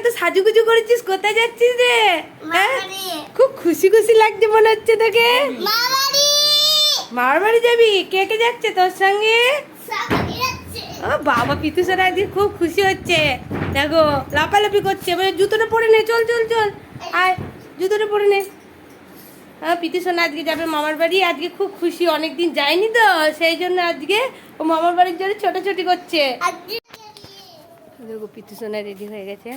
এত সাজুগুজু করেছিস, কোথায় যাচ্ছিস রে? হ্যাঁ, খুব খুশি খুশি লাগছে মনে হচ্ছে তোকে। মামার বাড়ি যাবি? কে কে যাচ্ছে তোর সঙ্গে? ও বাবা, পিতুসোনা আজকে খুব খুশি হচ্ছে। দেখো লাফালাফি করছে। জুতোটা পরে নে, চল চল চল, আয় জুতোটা পরে নে। হ্যাঁ, পিতুসোনা আজকে যাবে মামার বাড়ি। আজকে খুব খুশি, অনেকদিন যায়নি তো, সেই জন্য আজকে ও মামার বাড়ির জন্য ছোটাছুটি করছে। দেখো পিতুসোনা রেডি হয়ে গেছে,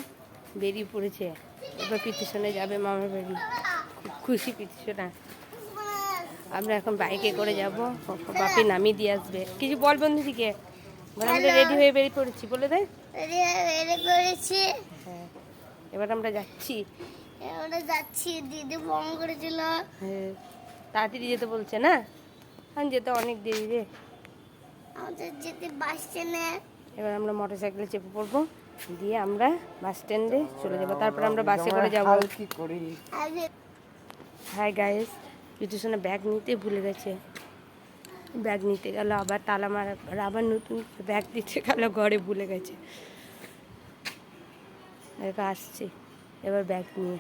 বেরিয়ে পড়েছে। এবার পিতুসোনা যাবে মামার বাড়ি। খুব খুশি পিতুসোনা। আমরা এখন বাইকে করে যাব, বাপি নামিয়ে দিয়ে আসবে। কিছু বল বন্ধুদিকে, আমরা রেডি হয়ে বেরিয়ে পড়েছি, বলে দে। হ্যাঁ, এবার আমরা যাচ্ছি। দিদি ফোন করেছিল। হ্যাঁ, তাড়াতাড়ি যেতে বলছে না? হ্যাঁ, যেতে অনেক দেরি রে। আমাদের যেতে বাস স্ট্যান্ডে। এবার আমরা মোটর সাইকেলে চেপে পড়বো, দিয়ে আমরা বাস স্ট্যান্ডে চলে যাবো। তারপর আমরা বাসে করে যাবো। হাই গাইস, পিতুসোনা ব্যাগ নিতে ভুলে গেছে। ব্যাগ নিতে গেল, আবার তালা মারা, আবার নতুন ব্যাগ দিতে গেল, ঘরে ভুলে গেছে। এবার আসছি এবার ব্যাগ নিয়ে।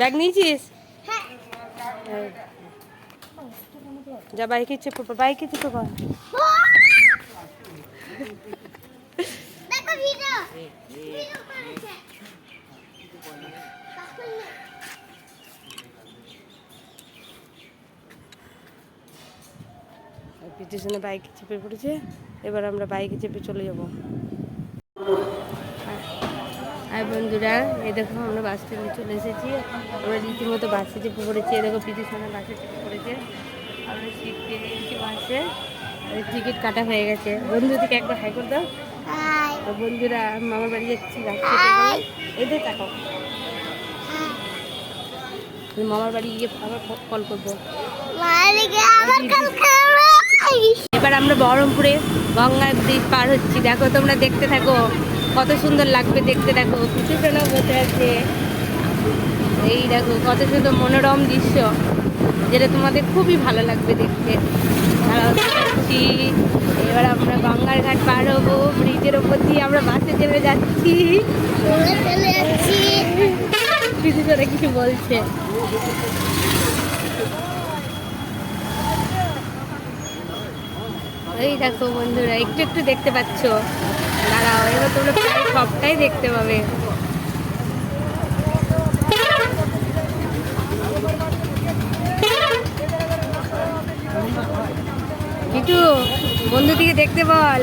ব্যাগ নিয়েছিস? হ্যাঁ, যা বাইকে চেপে পড়, বাইকে চেপে পড়। পিছনে বাইকে চেপে পড়েছে, এবার আমরা বাইকে চেপে চলে যাব। আর বন্ধুরা, এই দেখো আমরা বাস স্ট্যান্ডে চলে এসেছি। আমরা রীতিমতো বাসে চেপে পড়েছি। এই দেখো পিছনে বাসে চেপে পড়েছে, আমরা সিট পেয়ে গেছি বাসে। টিকিট কাটা হয়ে গেছে। বন্ধুদিকে একবার হাই করে দাও। বন্ধুরা, মামার বাড়ি যাচ্ছি, এদের তাকাও। মামার বাড়ি গিয়ে আবার কল করবো। এবার আমরা বহরমপুরে গঙ্গা ব্রিজ পার হচ্ছি। দেখো তোমরা, দেখতে থাকো, কত সুন্দর লাগবে দেখতে। দেখো পিছনেও বসে আছে। এই দেখো কত সুন্দর মনোরম দৃশ্য, যেটা তোমাদের খুবই ভালো লাগবে দেখতে। যাচ্ছি, এবার আমরা গঙ্গার ঘাট পার হবো। ব্রিজের ওপর দিয়ে আমরা বাসে চেপে যাচ্ছি। পিছনে কিছু বলছে। এই দেখো বন্ধুরা, একটু একটু দেখতে পাচ্ছ। দাঁড়াও, এবার তোমরা প্রায় সবটাই দেখতে পাবে। কিন্তু বন্ধুদিকে দেখতে বল।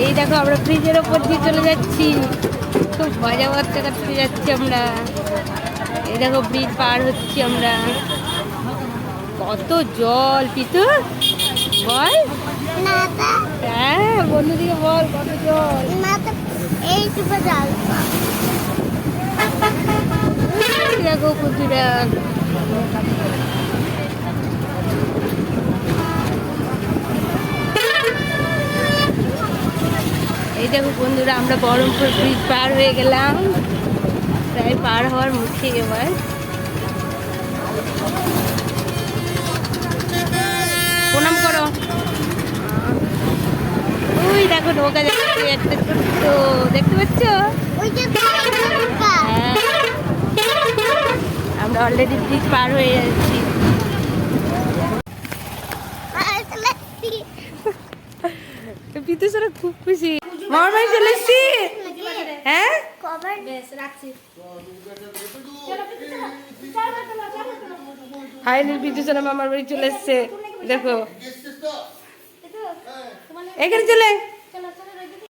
এই দেখো আমরা ব্রিজের ওপর দিয়ে চলে যাচ্ছি। খুব মজা করতে করতে যাচ্ছি আমরা। এই দেখো ব্রিজ পার হচ্ছি আমরা। কত জল পিতু, বল। হ্যাঁ, বন্ধুদিকে বল, কত জল। এইটুকু জল। দেখো কুতুরা, এই দেখো বন্ধুরা, আমরা বহরমপুর ব্রিজ পার হয়ে গেলাম। প্রায় পার হওয়ার মুখে এবার। প্রণাম করো। ওই দেখো নৌকা যাচ্ছে একটা ছোট্ট, দেখতে পাচ্ছ? হ্যাঁ, আমরা অলরেডি ব্রিজ পার হয়ে যাচ্ছি। পিতুসোনা খুব খুশি। মামার বাড়ি চলে এসছি। হ্যাঁ, ফাইনাল পিতুসোনা মামার বাড়ি চলে এসছে। দেখো এখানে চলে